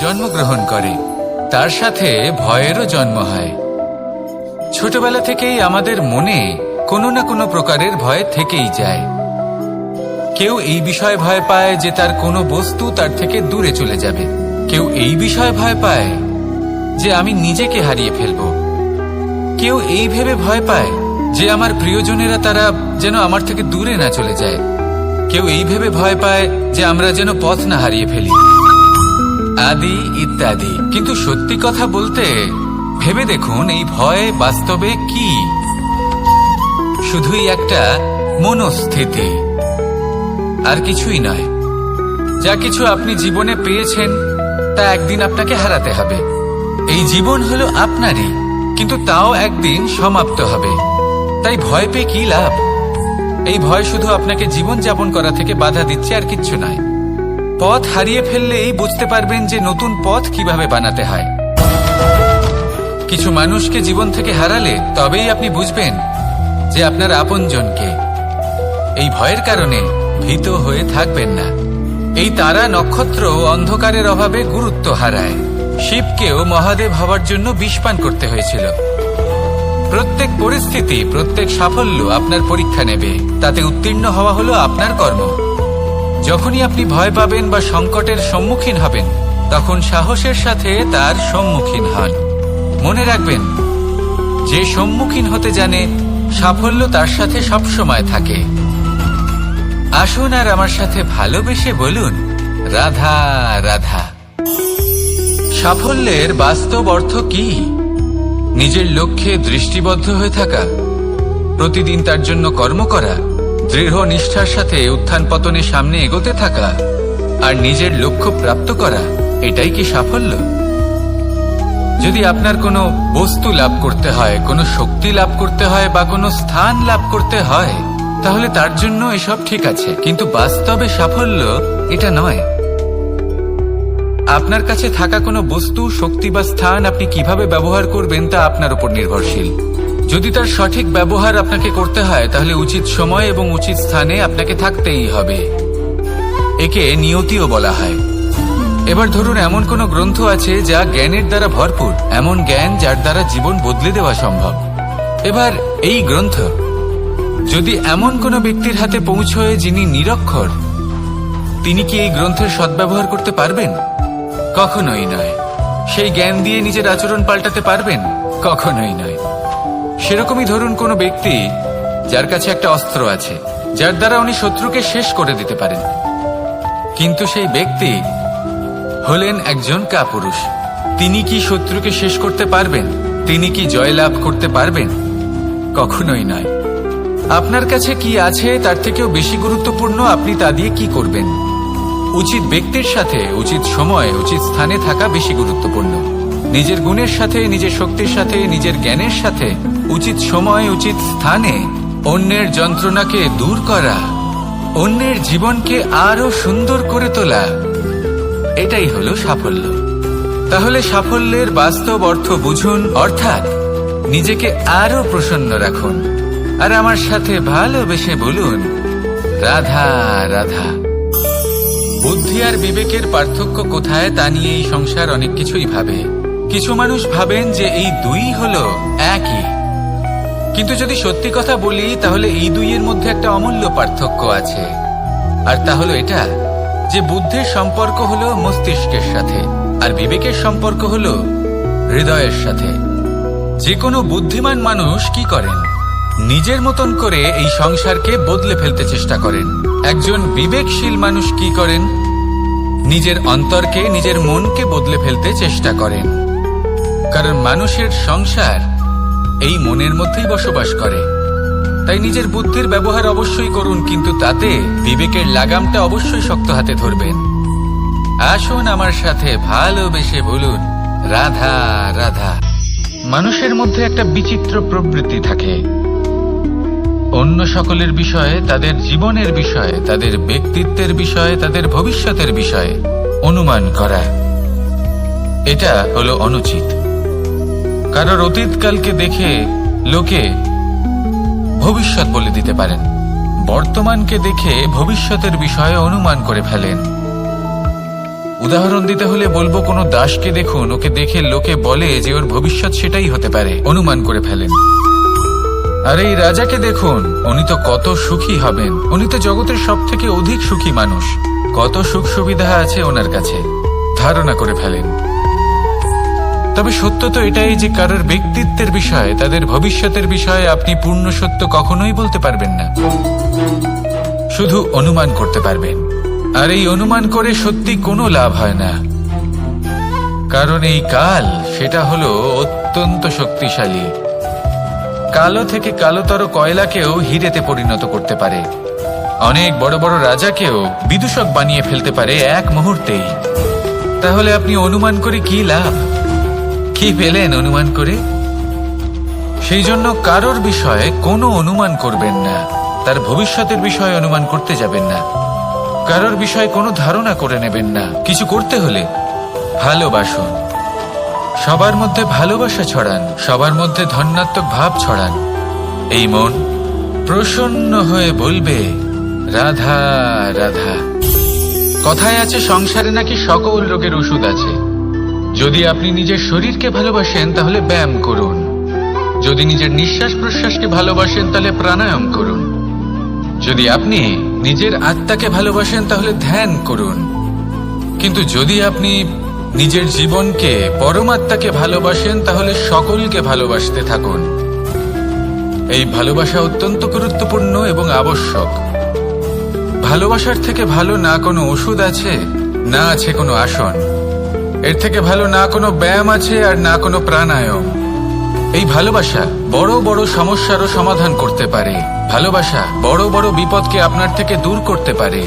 জন্মগ্রহণ করে, তার সাথে ভয়েরও জন্ম হয়। ছোটবেলা থেকেই আমাদের মনে কোনো না কোনো প্রকারের ভয় থেকেই যায়। কেউ এই বিষয়ে ভয় পায় যে তার কোনো বস্তু তার থেকে দূরে চলে যাবে, কেউ এই বিষয়ে ভয় পায় যে আমি নিজেকে হারিয়ে ফেলব, কেউ এই ভেবে ভয় পায় যে আমার প্রিয়জনেরা তারা যেন আমার থেকে দূরে না চলে যায়, কেউ এই ভেবে ভয় পায় যে আমরা যেন পথ না হারিয়ে ফেলি, আদি ইত্যাদি। কিন্তু সত্যি কথা বলতে ভেবে দেখুন, এই ভয় বাস্তবে কি? শুধুই একটা মনস্থিতি, আর কিছুই নয়। যা কিছু আপনি জীবনে পেয়েছেন তা একদিন আপনাকে হারাতে হবে। এই জীবন হলো আপনারই, কিন্তু তাও একদিন সমাপ্ত হবে। তাই ভয় পেয়ে কি লাভ? এই ভয় শুধু আপনাকে জীবন যাপন করা থেকে বাধা দিচ্ছে, আর কিচ্ছু নয়। পথ হারিয়ে ফেললেই বুঝতে পারবেন যে নতুন পথ কিভাবে বানাতে হয়। কিছু মানুষকে জীবন থেকে হারালে তবেই আপনি বুঝবেন যে আপনার আপনজনকে। এই ভয়ের কারণে ভীত হয়ে থাকবেন না। এই তারা নক্ষত্র অন্ধকারের অভাবে গুরুত্ব হারায়। শিবকেও মহাদেব হওয়ার জন্য বিষ পান করতে হয়েছিল। প্রত্যেক পরিস্থিতি, প্রত্যেক সাফল্য আপনার পরীক্ষা নেবে, তাতে উত্তীর্ণ হওয়া হলো আপনার কর্ম। যখনই আপনি ভয় পাবেন বা সংকটের সম্মুখীন হবেন, তখন সাহসের সাথে তার সম্মুখীন হন। মনে রাখবেন, যে সম্মুখীন হতে জানে সাফল্য তার সাথে সবসময় থাকে। আসুন আর আমার সাথে ভালোবেসে বলুন, রাধা রাধা। সাফল্যের বাস্তব অর্থ কি? নিজের লক্ষ্যে দৃষ্টিবদ্ধ হয়ে থাকা, প্রতিদিন তার জন্য কর্ম করা, দৃঢ় নিষ্ঠার সাথে উত্থান পতনের সামনে এগোতে থাকা, আর নিজের লক্ষ্য প্রাপ্ত করা, এটাই কি সাফল্য? যদি আপনার কোনো বস্তু লাভ করতে হয়, কোনো শক্তি লাভ করতে হয় বা কোনো স্থান লাভ করতে হয়, তাহলে তার জন্য এসব ঠিক আছে, কিন্তু বাস্তবে সাফল্য এটা নয়। আপনার কাছে থাকা কোনো বস্তু, শক্তি বা স্থান আপনি কিভাবে ব্যবহার করবেন তা আপনার উপর নির্ভরশীল। যদি তার সঠিক ব্যবহার আপনাকে করতে হয়, তাহলে উচিত সময় এবং উচিত স্থানে আপনাকে থাকতেই হবে। একে নিয়তিও বলা হয়। এবার ধরুন, এমন কোনো গ্রন্থ আছে যা জ্ঞানের দ্বারা ভরপুর, এমন জ্ঞান যার দ্বারা জীবন বদলে দেওয়া সম্ভব। এবার এই গ্রন্থ যদি এমন কোনো ব্যক্তির হাতে পৌঁছয় যিনি নিরক্ষর, তিনি কি এই গ্রন্থের সদ্ব্যবহার করতে পারবেন? কখনোই নয়। সেই জ্ঞান দিয়ে নিজের আচরণ পাল্টাতে পারবেন? কখনোই নয়। সেরকমই ধরুন, কোনো ব্যক্তি যার কাছে একটা অস্ত্র আছে, যার দ্বারা উনি শত্রুকে শেষ করে দিতে পারেন, কিন্তু সেই ব্যক্তি হলেন একজন কাপুরুষ। তিনি কি শত্রুকে শেষ করতে পারবেন? তিনি কি জয়লাভ করতে পারবেন? কখনোই নয়। আপনার কাছে কি আছে তার থেকেও বেশি গুরুত্বপূর্ণ আপনি তা দিয়ে কি করবেন। উচিত ব্যক্তির সাথে উচিত সময় উচিত স্থানে থাকা বেশি গুরুত্বপূর্ণ। নিজের গুণের সাথে, নিজের শক্তির সাথে, নিজের জ্ঞানের সাথে উচিত সময় উচিত স্থানে অন্যের যন্ত্রণাকে দূর করা, অন্যের জীবনকে আরো সুন্দর করে তোলা, এটাই হলো সাফল্য। তাহলে সাফল্যের বাস্তব অর্থ বুঝুন, অর্থাৎ নিজেকে আরো প্রসন্ন রাখুন, আর আমার সাথে ভালোবেসে বলুন, রাধা রাধা। বুদ্ধি আর বিবেকের পার্থক্য কোথায় তা নিয়ে এই সংসার অনেক কিছুই ভাবে। কিছু মানুষ ভাবেন যে এই দুই হলো একই, কিন্তু যদি সত্যি কথা বলি তাহলে এই দুইয়ের মধ্যে একটা অমূল্য পার্থক্য আছে। আর তা হলো এটা যে বুদ্ধির সম্পর্ক হলো মস্তিষ্কের সাথে, আর বিবেকের সম্পর্ক হলো হৃদয়ের সাথে। যে কোনো বুদ্ধিমান মানুষ কি করেন? নিজের মতন করে এই সংসারকে বদলে ফেলতে চেষ্টা করেন। একজন বিবেকশীল মানুষ কি করেন? নিজের অন্তরকে, নিজের মনকে বদলে ফেলতে চেষ্টা করেন। কারণ মানুষের সংসার এই মনের মধ্যেই বসবাস করে। তাই নিজের বুদ্ধির ব্যবহার অবশ্যই করুন, কিন্তু তাতে বিবেকের লাগামটা অবশ্যই শক্ত হাতে ধরবেন। আসুন আমার সাথে ভালোবেসে বলুন, রাধা রাধা। মানুষের মধ্যে একটা বিচিত্র প্রবৃত্তি থাকে, অন্য সকলের বিষয়ে, তাদের জীবনের বিষয়ে, তাদের ব্যক্তিত্বের বিষয়ে, তাদের ভবিষ্যতের বিষয়ে অনুমান করা। এটা হলো অনুচিত। কারোর অতীতকালকে দেখে লোকে ভবিষ্যৎ বলে দিতে পারেন, বর্তমানকে দেখে ভবিষ্যতের বিষয়ে অনুমান করে ফেলেন। উদাহরণ দিতে হলে বলবো, কোনো দাসকে দেখুন, ওকে দেখে লোকে বলে যে ওর ভবিষ্যৎ সেটাই হতে পারে, অনুমান করে ফেলেন। আর এই রাজাকে দেখুন, উনি তো কত সুখী হবেন, উনি তো জগতের সব থেকে অধিক সুখী মানুষ, কত সুখ সুবিধা আছে ওনার কাছে, ধারণা করে ফেলেন। তবে সত্য তো এটাই যে কারোর ব্যক্তিত্বের বিষয়ে, তাদের ভবিষ্যতের বিষয়ে আপনি পূর্ণ সত্য কখনোই বলতে পারবেন না, শুধু অনুমান করতে পারবেন। আর এই অনুমান করে সত্যি কোনো লাভ হয় না, কারণ এই কাল সেটা হলো অত্যন্ত শক্তিশালী। কালো থেকে কালোতর কয়লাকেও হীরেতে পরিণত করতে পারে, অনেক বড় বড় রাজাকেও বিদূষক বানিয়ে ফেলতে পারে এক মুহূর্তেই। তাহলে আপনি অনুমান করে কি লাভ? কি পেলেন অনুমান করে? সেই জন্য কারোর বিষয়ে কোনো অনুমান করবেন না, তার ভবিষ্যতের বিষয়ে অনুমান করতে যাবেন না, কারোর বিষয়ে কোনো ধারণা করে নেবেন না। কিছু করতে হলে ভালোবাসুন, সবার মধ্যে ভালোবাসা ছড়ান, সবার মধ্যে ধন্যাত্মক ভাব ছড়ান। এই মন প্রসন্ন হয়ে বলবে রাধা রাধা। কথায় আছে সংসারে নাকি সকল রোগের ওষুধ আছে। যদি আপনি নিজের শরীরকে ভালোবাসেন তাহলে ব্যায়াম করুন, যদি নিজের নিঃশ্বাস প্রশ্বাসকে ভালোবাসেন তাহলে প্রাণায়াম করুন, যদি আপনি নিজের আত্মাকে ভালোবাসেন তাহলে ধ্যান করুন, কিন্তু যদি আপনি নিজের জীবনকে, পরমাত্মাকে ভালোবাসেন তাহলে সকলকে ভালোবাসতে থাকুন। এই ভালোবাসা অত্যন্ত গুরুত্বপূর্ণ এবং আবশ্যক। ভালোবাসার থেকে ভালো না কোনো ওষুধ আছে, না আছে কোনো আসন, এর থেকে ভালো না কোনো ব্যায়াম আছে আর না কোনো প্রাণায়াম। এই ভালোবাসা বড় বড় সমস্যারও সমাধান করতে পারে, ভালোবাসা বড় বড় বিপদকে আপনার থেকে দূর করতে পারে।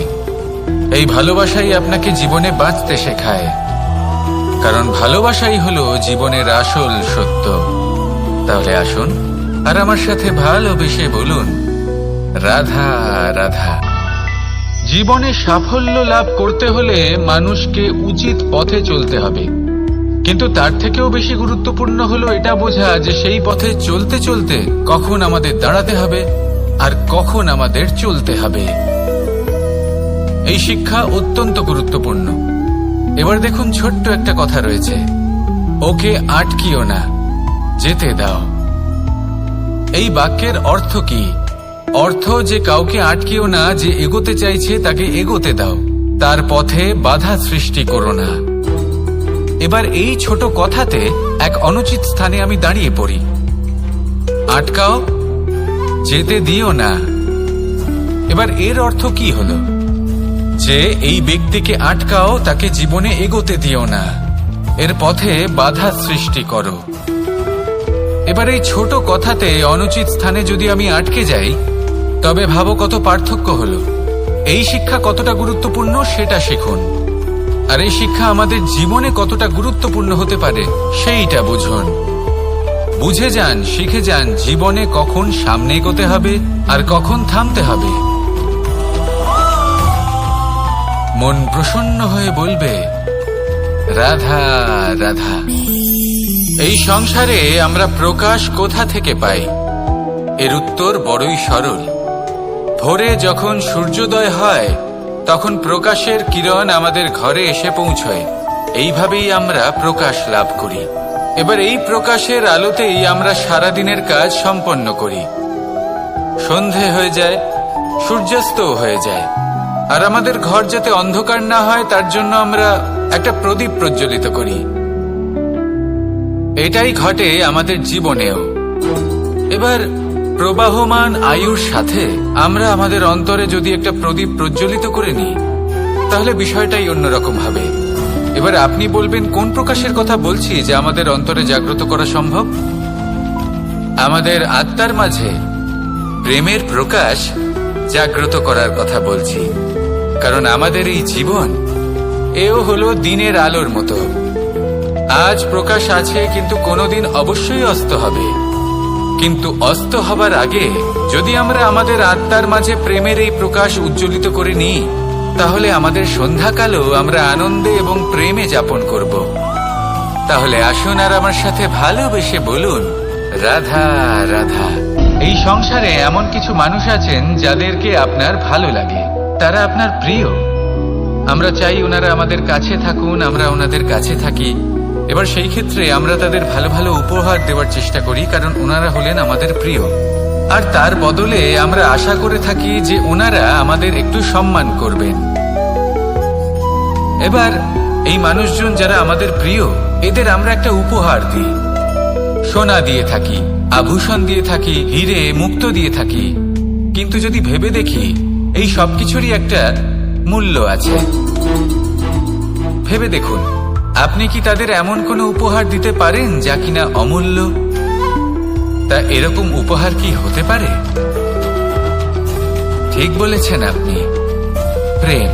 এই ভালোবাসাই আপনাকে জীবনে বাঁচতে শেখায়, কারণ ভালোবাসাই হলো জীবনের আসল সত্য। তাহলে আসুন আর আমার সাথে ভালোবেসে বলুন রাধা রাধা। জীবনে সাফল্য লাভ করতে হলে মানুষকে উচিত পথে চলতে হবে, কিন্তু তার থেকেও বেশি গুরুত্বপূর্ণ হলো এটা বোঝা যে সেই পথে চলতে চলতে কখন আমাদের দাঁড়াতে হবে আর কখন আমাদের চলতে হবে। এই শিক্ষা অত্যন্ত গুরুত্বপূর্ণ। এবার দেখুন, ছোট্ট একটা কথা রয়েছে, ওকে আটকিও না, যেতে দাও। এই বাক্যের অর্থ কি? অর্থ যে কাউকে আটকিও না, যে এগোতে চাইছে তাকে এগোতে দাও, তার পথে বাধা সৃষ্টি করো না। এবার এই ছোট কথাতে এক অনুচিত স্থানে আমি দাঁড়িয়ে পড়ি। আটকাও, যেতে দিও না। এবার এর অর্থ কি হলো? যে এই ব্যক্তিকে আটকাও, তাকে জীবনে এগোতে দিও না, এর পথে বাধা সৃষ্টি করো। এবার এই ছোট কথাতে অনুচিত স্থানে যদি আমি আটকে যাই, তবে ভাবো কত পার্থক্য হলো। এই শিক্ষা কতটা গুরুত্বপূর্ণ সেটা শিখুন, আর এই শিক্ষা আমাদের জীবনে কতটা গুরুত্বপূর্ণ হতে পারে সেইটা বুঝুন। বুঝে যান, শিখে যান জীবনে কখন সামনে এগোতে হবে আর কখন থামতে হবে। মন প্রসন্ন হয়ে বলবে রাধা রাধা। এই সংসারে আমরা প্রকাশ কোথা থেকে পাই? এর উত্তর বড়ই সরল। ভোরে যখন সূর্যোদয় হয় তখন প্রকাশের কিরণ আমাদের ঘরে এসে পৌঁছয়, এইভাবেই আমরা প্রকাশ লাভ করি। এবার এই প্রকাশের আলোতেই আমরা সারাদিনের কাজ সম্পন্ন করি। সন্ধে হয়ে যায়, সূর্যাস্তও হয়ে যায়, আর আমাদের ঘর যাতে অন্ধকার না হয় তার জন্য আমরা একটা প্রদীপ প্রজ্বলিত করি। এটাই ঘটে আমাদের জীবনেও। এবার প্রবাহমান আয়ুর সাথে আমরা আমাদের অন্তরে যদি একটা প্রদীপ প্রজ্বলিত করে নিই, তাহলে বিষয়টাই অন্যরকম হবে। এবার আপনি বলবেন, কোন প্রকাশের কথা বলছি যে আমাদের অন্তরে জাগ্রত করা সম্ভব? আমাদের আত্মার মাঝে প্রেমের প্রকাশ জাগ্রত করার কথা বলছি, কারণ আমাদের এই জীবন এও হলো দিনের আলোর মতো। আজ প্রকাশ আছে, কিন্তু কোনোদিন অবশ্যই অস্ত হবে। কিন্তু অস্ত হবার আগে যদি আমরা আমাদের আত্মার মাঝে প্রেমের এই প্রকাশ উজ্জ্বলিত করে নিই, তাহলে আমাদের সন্ধ্যাকালও আমরা আনন্দে এবং প্রেমে যাপন করব। তাহলে আসুন আর আমার সাথে ভালোবেসে বলুন রাধা রাধা। এই সংসারে এমন কিছু মানুষ আছেন যাদেরকে আপনার ভালো লাগে, তারা আপনার প্রিয়। আমরা চাই ওনারা আমাদের কাছে থাকুন, আমরা ওনাদের কাছে থাকি। এবার সেই ক্ষেত্রে আমরা তাদের ভালো ভালো উপহার দেওয়ার চেষ্টা করি, কারণ ওনারা হলেন আমাদের প্রিয়। আর তার বদলে আমরা আশা করে থাকি যে ওনারা আমাদের একটু সম্মান করবেন। এবার এই মানুষজন যারা আমাদের প্রিয়, এদের আমরা একটা উপহার দিই। সোনা দিয়ে থাকি, আভূষণ দিয়ে থাকি, হিরে মুক্তো দিয়ে থাকি। কিন্তু যদি ভেবে দেখি, এই সবকিছুরই একটা মূল্য আছে। ভেবে দেখুন, আপনি কি তাদের এমন কোনো উপহার দিতে পারেন যা কিনা অমূল্য? তা এরকম উপহার কি হতে পারে? ঠিক বলেছেন আপনি, প্রেম।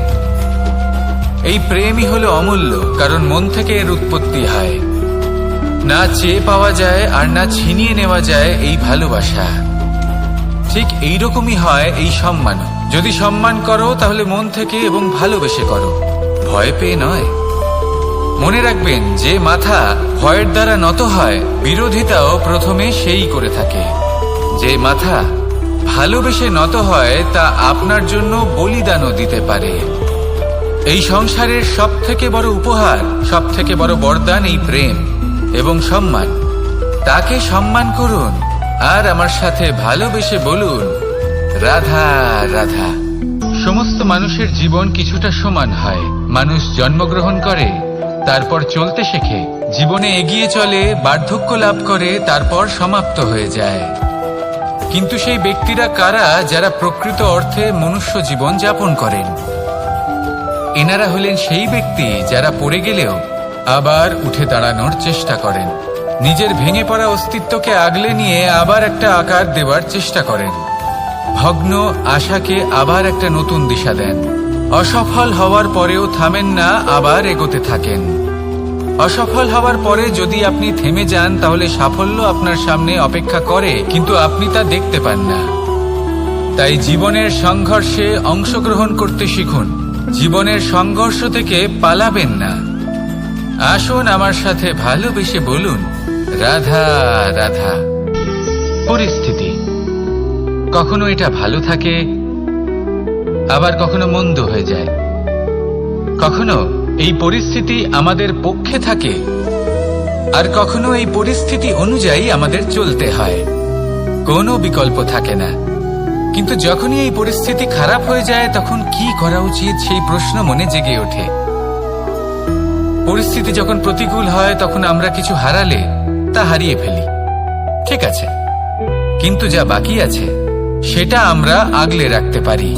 এই প্রেমই হলো অমূল্য, কারণ মন থেকে এর উৎপত্তি হয়। না চেয়ে পাওয়া যায় আর না ছিনিয়ে নেওয়া যায় এই ভালোবাসা। ঠিক এইরকমই হয় এই সম্মান। যদি সম্মান করো তাহলে মন থেকে এবং ভালোবেসে করো, ভয় পেয়ে নয়। মনে রাখবেন, যে মাথা ভয়ের দ্বারা নত হয়, বিরোধিতাও প্রথমে সেই করে থাকে। যে মাথা ভালোবেসে নত হয়, তা আপনার জন্য বলিদানও দিতে পারে। এই সংসারের সব থেকে বড় উপহার, সব থেকে বড় বরদান এই প্রেম এবং সম্মান। তাকে সম্মান করুন আর আমার সাথে ভালোবেসে বলুন, রাধা রাধা। সমস্ত মানুষের জীবন কিছুটা সমান হয়। মানুষ জন্মগ্রহণ করে, তারপর চলতে শেখে, জীবনে এগিয়ে চলে, বার্ধক্য লাভ করে, তারপর সমাপ্ত হয়ে যায়। কিন্তু সেই ব্যক্তিরা কারা যারা প্রকৃত অর্থে মনুষ্য জীবন যাপন করেন? এনারা হলেন সেই ব্যক্তি যারা পড়ে গেলেও আবার উঠে দাঁড়ানোর চেষ্টা করেন, নিজের ভেঙে পড়া অস্তিত্বকে আগলে নিয়ে আবার একটা আকার দেওয়ার চেষ্টা করেন, ভগ্ন আশাকে আবার একটা নতুন দিশা দেন। অসফল হওয়ার পরেও থামেন না, আবার এগোতে থাকেন। অসফল হওয়ার পরে যদি আপনি থেমে যান, তাহলে সাফল্য আপনার সামনে অপেক্ষা করে, কিন্তু আপনি তা দেখতে পান না। তাই জীবনের সংঘর্ষে অংশগ্রহণ করতে শিখুন। জীবনের সংঘর্ষ থেকে পালাবেন না। আসুন আমার সাথে ভালোবেসে বলুন, রাধা রাধা। পরিস্থিতি কখনো এটা ভালো থাকে, আবার কখনো মন্দ হয়ে যায়। কখনো এই পরিস্থিতি আমাদের পক্ষে থাকে, আর কখনো এই পরিস্থিতি অনুযায়ী আমাদের চলতে হয়। কোনো বিকল্প থাকে না। কিন্তু যখনই এই পরিস্থিতি খারাপ হয়ে যায়, তখন কি করা উচিত সেই প্রশ্ন মনে জেগে ওঠে। পরিস্থিতি যখন প্রতিকূল হয়, তখন আমরা কিছু হারালে তা হারিয়ে ফেলি, ঠিক আছে, কিন্তু যা বাকি আছে সেটা আমরা আগলে রাখতে পারি।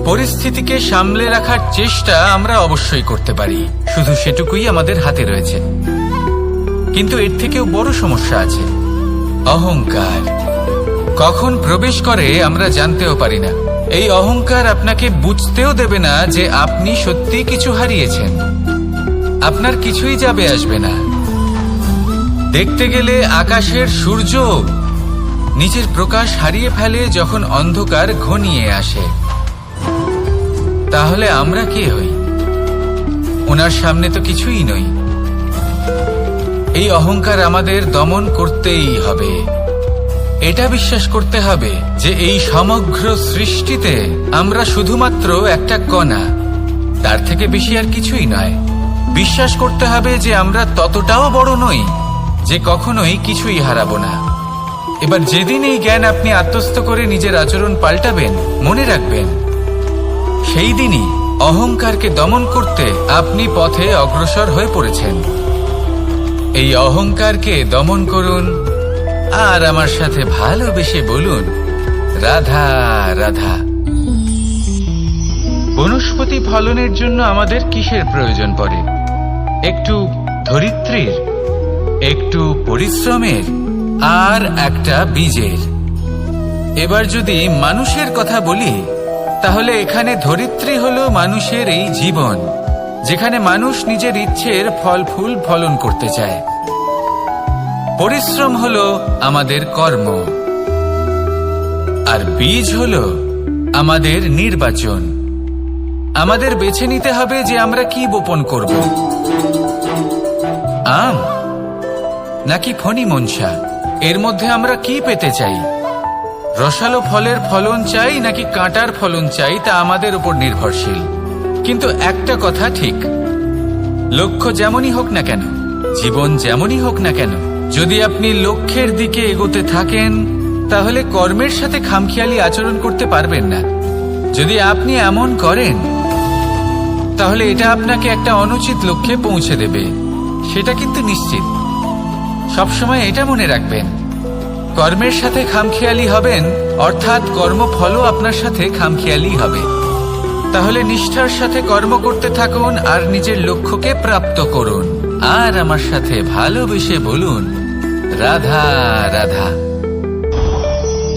পরিস্থিতিকে সামলে রাখার চেষ্টা আমরা অবশ্যই করতে পারি, শুধু সেটুকুই আমাদের হাতে রয়েছে। কিন্তু এর থেকেও বড় সমস্যা আছে, অহংকার। কখন প্রবেশ করে আমরা জানতেও পারি না। এই অহংকার আপনাকে বুঝতেও দেবে না যে আপনি সত্যি কিছু হারিয়েছেন। আপনার কিছুই যাবে আসবে না। দেখতে গেলে আকাশের সূর্য নিজের প্রকাশ হারিয়ে ফেলে যখন অন্ধকার ঘনিয়ে আসে। তাহলে আমরা কে হই? ওনার সামনে তো কিছুই নই। এই অহংকার আমাদের দমন করতেই হবে। এটা বিশ্বাস করতে হবে যে এই সমগ্র সৃষ্টিতে আমরা শুধুমাত্র একটা কণা, তার থেকে বেশি আর কিছুই নয়। বিশ্বাস করতে হবে যে আমরা ততটাও বড় নই যে কখনোই কিছুই হারাবো না। এবার যেদিন এই জ্ঞান আপনি আত্মস্থ করে নিজের আচরণ পাল্টাবেন, মনে রাখবেন সেই দিনই অহংকারকে দমন করতে আপনি পথে অগ্রসর হয়ে পড়েছেন। এই অহংকারকে দমন করুন আর আমার সাথে ভালোবেসে বলুন, রাধা রাধা। বনস্পতি ফলনের জন্য আমাদের কিসের প্রয়োজন পড়ে? একটু ধরিত্রীর, একটু পরিশ্রমের, আর একটা বীজের। এবার যদি মানুষের কথা বলি, তাহলে এখানে ধরিত্রী হলো মানুষের এই জীবন, যেখানে মানুষ নিজের ইচ্ছের ফল ফুল ফলন করতে চায়। পরিশ্রম হলো আমাদের কর্ম, আর বীজ হলো আমাদের নির্বাচন। আমাদের বেছে নিতে হবে যে আমরা কি বপন করব, আম নাকি ফণি মনসা। এর মধ্যে আমরা কি পেতে চাই? রসালো ফলের ফলন চাই নাকি কাঁটার ফলন চাই, তা আমাদের উপর নির্ভরশীল। কিন্তু একটা কথা ঠিক, লক্ষ্য যেমনই হোক না কেন, জীবন যেমনই হোক না কেন, যদি আপনি লক্ষ্যের দিকে এগোতে থাকেন তাহলে কর্মের সাথে খামখেয়ালি আচরণ করতে পারবেন না। যদি আপনি এমন করেন তাহলে এটা আপনাকে একটা অনুচিত লক্ষ্যে পৌঁছে দেবে, সেটা কিন্তু নিশ্চিত। সবসময় এটা মনে রাখবেন, কর্মের সাথে খামখেয়ালি হবেন অর্থাৎ কর্মফলও আপনার সাথে খামখেয়ালি হবে। তাহলে নিষ্ঠার সাথে কর্ম করতে থাকুন আর নিজের লক্ষ্যকে প্রাপ্ত করুন। আর আমার সাথে ভালোবেসে বলুন, রাধা রাধা।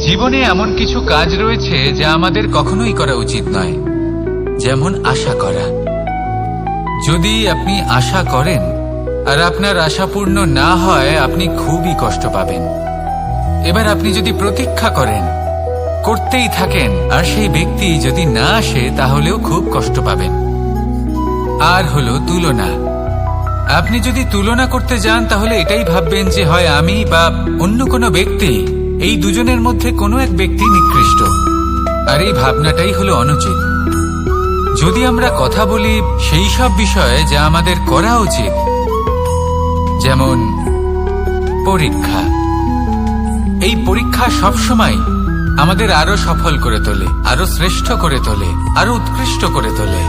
জীবনে এমন কিছু কাজ রয়েছে যা আমাদের কখনোই করা উচিত নয়, যেমন আশা করা। যদি আপনি আশা করেন আর আপনার আশা পূর্ণ না হয়, আপনি খুবই কষ্ট পাবেন। এবার আপনি যদি প্রতীক্ষা করেন, করতেই থাকেন, আর সেই ব্যক্তি যদি না আসে তাহলেও খুব কষ্ট পাবেন। আর হলো তুলনা। আপনি যদি তুলনা করতে যান তাহলে এটাই ভাববেন যে হয় আমি বা অন্য কোনো ব্যক্তি, এই দুজনের মধ্যে কোনো এক ব্যক্তি নিকৃষ্ট। আর এই ভাবনাটাই হলো অনুচিত। যদি আমরা কথা বলি সেই সব বিষয়ে যা আমাদের করা উচিত, যেমন পরীক্ষা, এই পরীক্ষা সবসময় আমাদের আরো সফল করে তোলে, আরো শ্রেষ্ঠ করে তোলে, আরো উৎকৃষ্ট করে তোলে।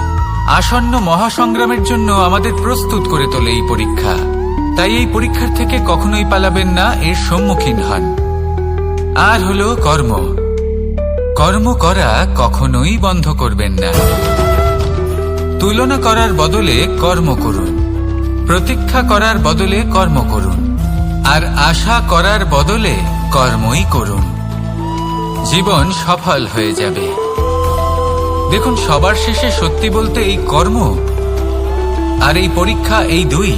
আসন্ন মহাসংগ্রামের জন্য আমাদের প্রস্তুত করে তোলে এই পরীক্ষা। তাই এই পরীক্ষার থেকে কখনোই পালাবেন না, এর সম্মুখীন হন। আর হলো কর্ম। কর্ম করা কখনোই বন্ধ করবেন না। তুলনা করার বদলে কর্ম করুন, প্রতীক্ষা করার বদলে কর্ম করুন, আর আশা করার বদলে কর্মই করুন। জীবন সফল হয়ে যাবে। দেখুন, সবার শেষে সত্যি বলতে এই কর্ম আর এই পরীক্ষা, এই দুই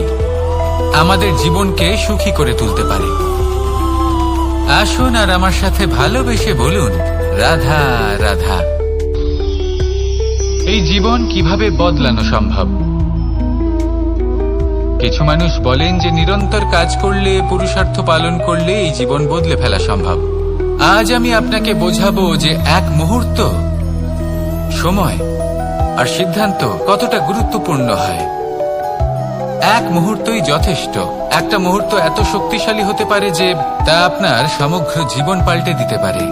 আমাদের জীবনকে সুখী করে তুলতে পারে। আসুন আর আমার সাথে ভালোবেসে বলুন, রাধা রাধা। এই জীবন কিভাবে বদলানো সম্ভব? কিছু মানুষ বলেন যে নিরন্তর কাজ করলে, পুরুষার্থ পালন করলে এই জীবন বদলে ফেলা সম্ভব। আজ আমি আপনাকে বোঝাবো যে এক মুহূর্ত, সময় আর সিদ্ধান্ত কতটা গুরুত্বপূর্ণ হয়। এক মুহূর্তই যথেষ্ট। একটা মুহূর্ত এত শক্তিশালী হতে পারে যে তা আপনার সমগ্র জীবন পাল্টে দিতে পারে।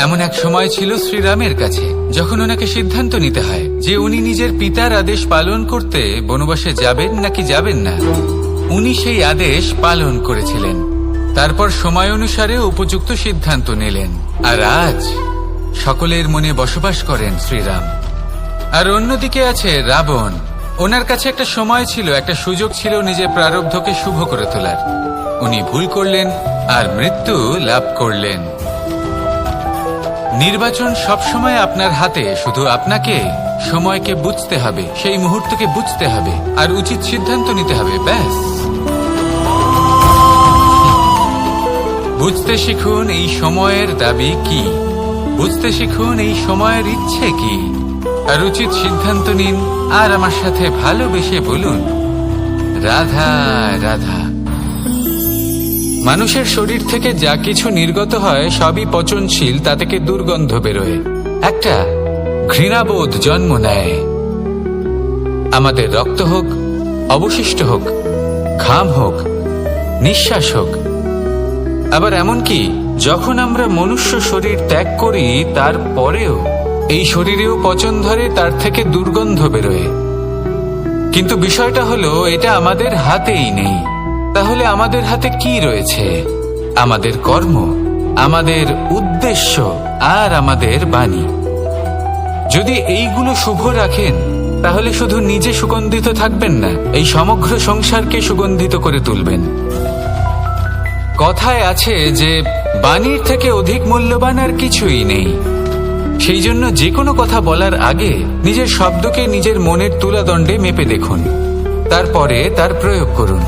এমন এক সময় ছিল শ্রীরামের কাছে, যখন ওনাকে সিদ্ধান্ত নিতে হয় যে উনি নিজের পিতার আদেশ পালন করতে বনবাসে যাবেন নাকি যাবেন না। উনি সেই আদেশ পালন করেছিলেন, তারপর সময় অনুসারে উপযুক্ত সিদ্ধান্ত নিলেন। আর আজ সকলের মনে বসবাস করেন শ্রীরাম। আর অন্যদিকে আছে রাবণ। ওনার কাছে একটা সময় ছিল, একটা সুযোগ ছিল নিজের প্রারব্ধকে শুভ করে তোলার। উনি ভুল করলেন আর মৃত্যু লাভ করলেন। নির্বাচন সবসময় আপনার হাতে, শুধু আপনাকে সময়কে বুঝতে হবে, সেই মুহূর্তকে বুঝতে হবে আর উচিত সিদ্ধান্ত নিতে হবে, ব্যাস। বুঝতে শিখুন এই সময়ের দাবি কি, বুঝতে শিখুন এই সময়ের ইচ্ছে কি, আর উচিত সিদ্ধান্ত নিন। আর আমার সাথে ভালোবেসে বলুন, রাধা রাধা। মানুষের শরীর থেকে যা কিছু নির্গত হয় সবই পচনশীল, তা থেকে দুর্গন্ধ বেরোয়, একটা ঘৃণাবোধ জন্ম নেয়। আমাদের রক্ত হোক, অবশিষ্ট হোক, ঘাম হোক, নিঃশ্বাস হোক, আবার এমনকি যখন আমরা মনুষ্য শরীর ত্যাগ করি তারপরেও এই শরীরেও পচন ধরে, তার থেকে দুর্গন্ধ বেরোয়। কিন্তু বিষয়টা হলো এটা আমাদের হাতেই নেই। তাহলে আমাদের হাতে কি রয়েছে? আমাদের কর্ম, আমাদের উদ্দেশ্য আর আমাদের বাণী। যদি এইগুলো শুভ রাখেন তাহলে শুধু নিজে সুগন্ধিত থাকবেন না, এই সমগ্র সংসারকে সুগন্ধিত করে তুলবেন। কথায় আছে যে বাণীর থেকে অধিক মূল্যবান আর কিছুই নেই। সেই জন্য যে কোনো কথা বলার আগে নিজের শব্দকে নিজের মনের তুলাদণ্ডে মেপে দেখুন, তারপরে তার প্রয়োগ করুন।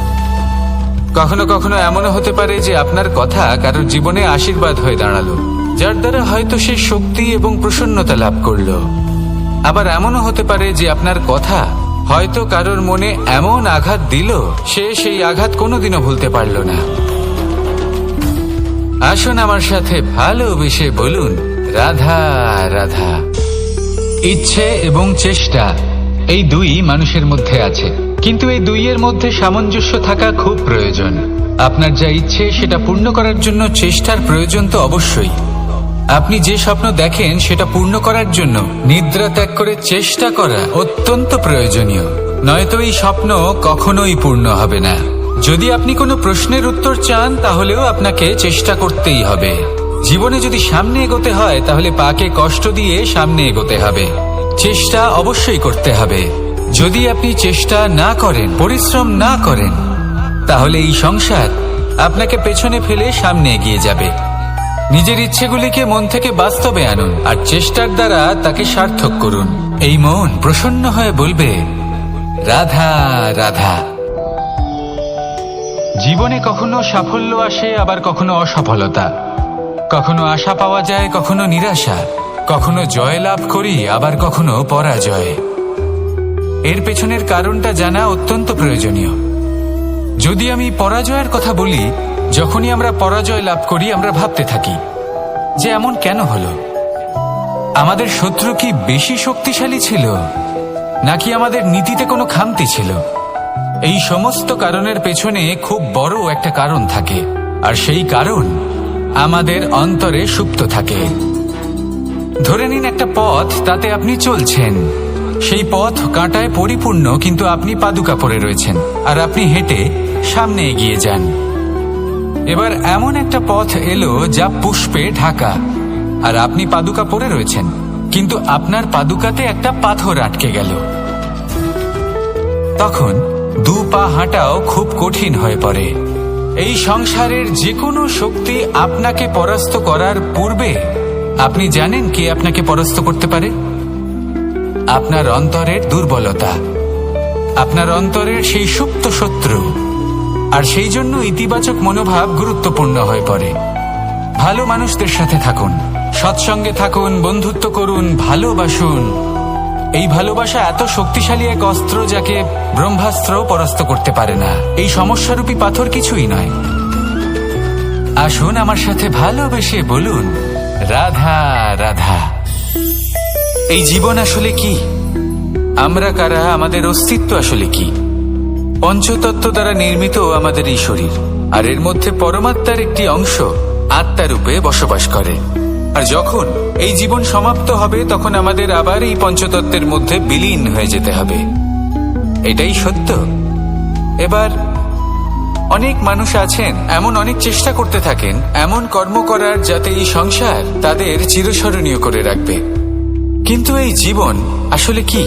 কখনো কখনো এমনও হতে পারে যে আপনার কথা কারোর জীবনে আশীর্বাদ হয়ে দাঁড়ালো, যার দ্বারা হয়তো সে শক্তি এবং প্রসন্নতা লাভ করলো। আবার এমনও হতে পারে যে আপনার কথা হয়তো কারোর মনে এমন আঘাত দিল, সে সেই আঘাত কোনোদিনও ভুলতে পারল না। আসুন আমার সাথে ভালোবেসে বলুন, রাধা রাধা। ইচ্ছে এবং চেষ্টা, এই দুই মানুষের মধ্যে আছে, কিন্তু এই দুইয়ের মধ্যে সামঞ্জস্য থাকা খুব প্রয়োজন। আপনার যা ইচ্ছে সেটা পূর্ণ করার জন্য চেষ্টার প্রয়োজন তো অবশ্যই। আপনি যে স্বপ্ন দেখেন সেটা পূর্ণ করার জন্য নিদ্রা ত্যাগ করে চেষ্টা করা অত্যন্ত প্রয়োজনীয়, নয়তো এই স্বপ্ন কখনোই পূর্ণ হবে না। যদি আপনি কোনো প্রশ্নের উত্তর চান তাহলেও আপনাকে চেষ্টা করতেই হবে। জীবনে যদি সামনে এগোতে হয় তাহলে পাকে কষ্ট দিয়ে সামনে এগোতে হবে, চেষ্টা অবশ্যই করতে হবে। যদি আপনি চেষ্টা না করেন, পরিশ্রম না করেন, তাহলে এই সংসার আপনাকে পেছনে ফেলে সামনে এগিয়ে যাবে। নিজের ইচ্ছেগুলিকে মন থেকে বাস্তবে আনুন আর চেষ্টার দ্বারা তাকে সার্থক করুন। এই মন প্রসন্ন হয়ে বলবে, রাধা রাধা। জীবনে কখনো সাফল্য আসে, আবার কখনো অসফলতা, কখনো আশা পাওয়া যায়, কখনো নিরাশা, কখনো জয় লাভ করি, আবার কখনো পরাজয়। এর পেছনের কারণটা জানা অত্যন্ত প্রয়োজনীয়। যদি আমি পরাজয়ের কথা বলি, যখনই আমরা পরাজয় লাভ করি আমরা ভাবতে থাকি যে এমন কেন হলো? আমাদের শত্রু কি বেশি শক্তিশালী ছিল, নাকি আমাদের নীতিতে কোনো খামতি ছিল? এই সমস্ত কারণের পেছনে খুব বড় একটা কারণ থাকে, আর সেই কারণ আমাদের অন্তরে সুপ্ত থাকে। ধরে নিন একটা পথ, তাতে আপনি চলছেন, সেই পথ কাঁটায় পরিপূর্ণ, কিন্তু আপনি পাদুকা পরে রয়েছেন আর আপনি হেঁটে সামনে এগিয়ে যান। এবার এমন একটা পথ এলো যা পুষ্পে ঢাকা, আর আপনি পাদুকা পরে রয়েছেন, কিন্তু আপনার পাদুকাতে একটা পাথর আটকে গেল। তখন দু পা হাঁটাও খুব কঠিন হয়ে পড়ে। এই সংসারের যে কোনো শক্তি আপনাকে পরাস্ত করার পূর্বে আপনি জানেন কে আপনাকে পরাস্ত করতে পারে? আপনার অন্তরের দুর্বলতা, আপনার অন্তরের সেই সুপ্ত শত্রু। আর সেই জন্য ইতিবাচক মনোভাব গুরুত্বপূর্ণ হয়ে পড়ে। ভালো মানুষদের সাথে থাকুন, সৎসঙ্গে থাকুন, বন্ধুত্ব করুন, ভালোবাসুন। এই ভালোবাসা এত শক্তিশালী এক অস্ত্র যাকে ব্রহ্মাস্ত্র পরাস্ত করতে পারে না। এই সমস্যারূপী পাথর কিছুই নয়। আসুন আমার সাথে ভালোবেসে বলুন, রাধা রাধা। এই জীবন আসলে কি? আমরা কারা? আমাদের অস্তিত্ব আসলে কি? পঞ্চতত্ত্ব দ্বারা নির্মিত আমাদের এই শরীর, আর এর মধ্যে পরমাত্মার একটি অংশ আত্মারূপে বসবাস করে। আর যখন এই জীবন সমাপ্ত হবে তখন আমাদের আবার এই পঞ্চতত্ত্বের মধ্যে বিলীন হয়ে যেতে হবে। এটাই সত্য। এবার অনেক মানুষ আছেন এমন অনেক চেষ্টা করতে থাকেন এমন কর্ম করার যাতে এই সংসার তাদের চিরস্মরণীয় করে রাখবে। কিন্তু এই জীবন আসলে কি?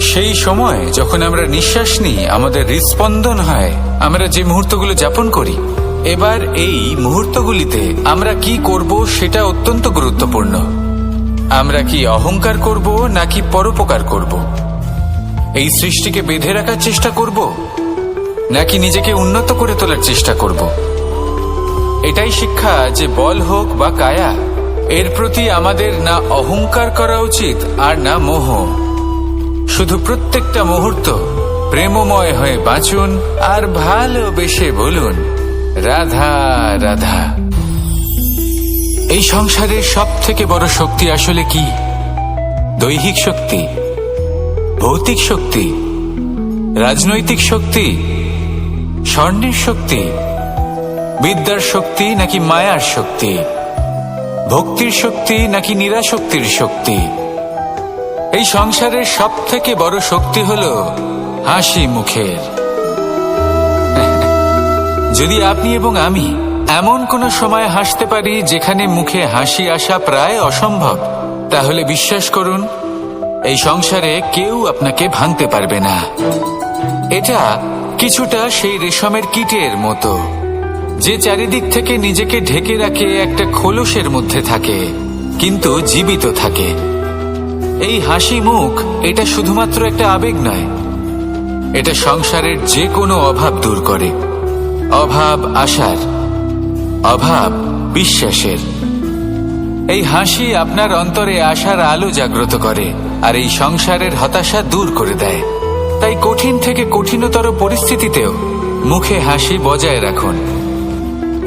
সেই সময় যখন আমরা নিঃশ্বাস নিই, আমাদের হৃদস্পন্দন হয়, আমরা যে মুহূর্তগুলো যাপন করি, এবার এই মুহূর্তগুলিতে আমরা কি করব সেটা অত্যন্ত গুরুত্বপূর্ণ। আমরা কি অহংকার করব নাকি পরোপকার করব? এই সৃষ্টিকে বেঁধে রাখার চেষ্টা করব নাকি নিজেকে উন্নত করে তোলার চেষ্টা করব? এটাই শিক্ষা যে বল হোক বা কায়া, এর প্রতি আমাদের না অহংকার করা উচিত আর না মোহ। শুধু প্রত্যেকটা মুহূর্ত প্রেমময় হয়ে বাঁচুন আর ভালোবেসে বলুন, রাধা রাধা। এই সংসারের সব থেকে বড় শক্তি আসলে কি? দৈহিক শক্তি, ভৌতিক শক্তি, রাজনৈতিক শক্তি, স্বর্ণের শক্তি, বিদ্যার শক্তি নাকি মায়ার শক্তি, ভক্তির শক্তি নাকি নিরাশক্তির শক্তি? এই সংসারের সব থেকে বড় শক্তি হলো হাসি মুখের। যদি আপনি এবং আমি এমন কোনো সময় হাসতে পারি যেখানে মুখে হাসি আসা প্রায় অসম্ভব, তাহলে বিশ্বাস করুন এই সংসারে কেউ আপনাকে ভাঙতে পারবে না। এটা কিছুটা সেই রেশমের কীটের মতো, যে চারিদিক থেকে নিজেকে ঢেকে রাখে একটা খোলসের মধ্যে থাকে কিন্তু জীবিত থাকে। এই হাসি মুখ এটা শুধুমাত্র একটা আবেগ নয়, এটা সংসারের যে কোনো অভাব দূর করে। অভাব আশার, অভাব বিশ্বাসের। এই হাসি আপনার অন্তরে আশার আলো জাগ্রত করে আর এই সংসারের হতাশা দূর করে দেয়। তাই কঠিন থেকে কঠিনতর পরিস্থিতিতেও মুখে হাসি বজায় রাখুন।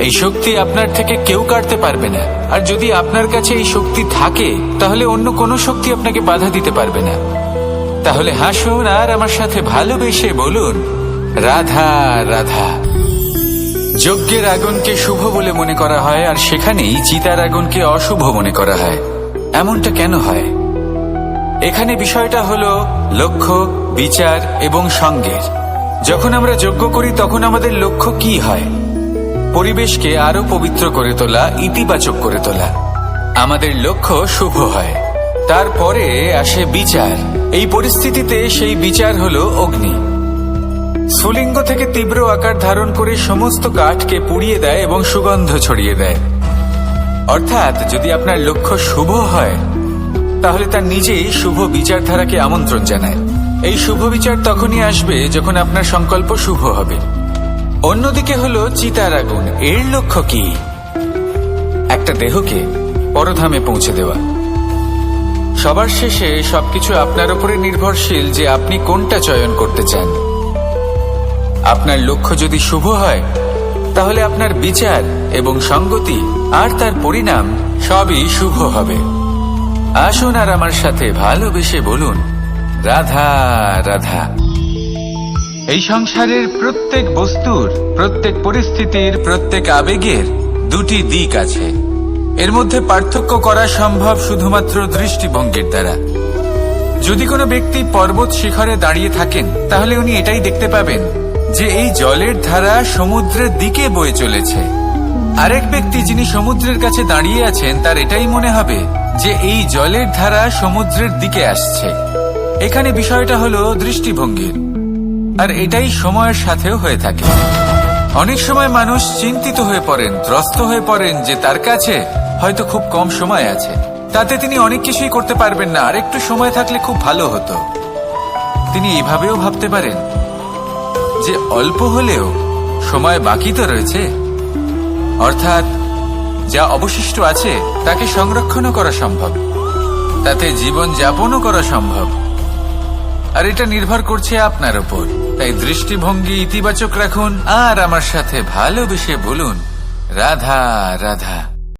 এই শক্তি আপনার থেকে কেউ কাটতে পারবে না। আর যদি আপনার কাছে এই শক্তি থাকে তাহলে অন্য কোনো শক্তি আপনাকে বাধা দিতে পারবে না। তাহলে হাসুন আর আমার সাথে ভালোবেসে বলুন, রাধা রাধা। যজ্ঞের আগুনকে শুভ বলে মনে করা হয়, আর সেখানেই চিতার আগুনকে অশুভ মনে করা হয়। এমনটা কেন হয়? এখানে বিষয়টা হলো লক্ষ্য, বিচার এবং সঙ্গের। যখন আমরা যজ্ঞ করি তখন আমাদের লক্ষ্য কি হয়? পরিবেশকে আরো পবিত্র করে তোলা, ইতিবাচক করে তোলা। আমাদের লক্ষ্য শুভ হয়। তারপরে আসে বিচার। এই পরিস্থিতিতে সেই বিচার হলো অগ্নি। স্ফুলিঙ্গ থেকে তীব্র আকার ধারণ করে সমস্ত কাঠকে পুড়িয়ে দেয় এবং সুগন্ধ ছড়িয়ে দেয়। অর্থাৎ যদি আপনার লক্ষ্য শুভ হয় তাহলে তার নিজেই শুভ বিচারধারাকে আমন্ত্রণ জানায়। এই শুভ বিচার তখনই আসবে যখন আপনার সংকল্প শুভ হবে। অন্যদিকে হলো চিতার আগুন। এর লক্ষ্য কি? একটা দেহকে পরধামে পৌঁছে দেওয়া। সবার শেষে সবকিছু আপনার উপরে নির্ভরশীল যে আপনি কোনটা চয়ন করতে চান। আপনার লক্ষ্য যদি শুভ হয় তাহলে আপনার বিচার এবং সঙ্গতি আর তার পরিণাম সবই শুভ হবে। আসুন আর আমার সাথে ভালোবেসে বলুন, রাধা রাধা। এই সংসারের প্রত্যেক বস্তুর, প্রত্যেক পরিস্থিতির, প্রত্যেক আবেগের দুটি দিক আছে। এর মধ্যে পার্থক্য করা সম্ভব শুধুমাত্র দৃষ্টিভঙ্গির দ্বারা। যদি কোনো ব্যক্তি পর্বত শিখরে দাঁড়িয়ে থাকেন তাহলে উনি এটাই দেখতে পাবেন যে এই জলের ধারা সমুদ্রের দিকে বয়ে চলেছে। আরেক ব্যক্তি যিনি সমুদ্রের কাছে দাঁড়িয়ে আছেন তার এটাই মনে হবে যে এই জলের ধারা সমুদ্রের দিকে আসছে। এখানে বিষয়টা হলো দৃষ্টিভঙ্গির, আর এটাই সময়ের সাথেও হয়ে থাকে। অনেক সময় মানুষ চিন্তিত হয়ে পড়েন, ত্রস্ত হয়ে পড়েন যে তার কাছে হয়তো খুব কম সময় আছে, তাতে তিনি অনেক কিছুই করতে পারবেন না, আর একটু সময় থাকলে খুব ভালো হতো। তিনি এভাবেও ভাবতে পারেন যে অল্প হলেও সময় বাকি তো রয়েছে, অর্থাৎ যা অবশিষ্ট আছে তাকে সংরক্ষণও করা সম্ভব, তাতে জীবন যাপনও করা সম্ভব। আর এটা নির্ভর করছে আপনার উপর। তাই দৃষ্টিভঙ্গি ইতিবাচক রাখুন আর আমার সাথে ভালোবেসে বলুন, রাধা রাধা।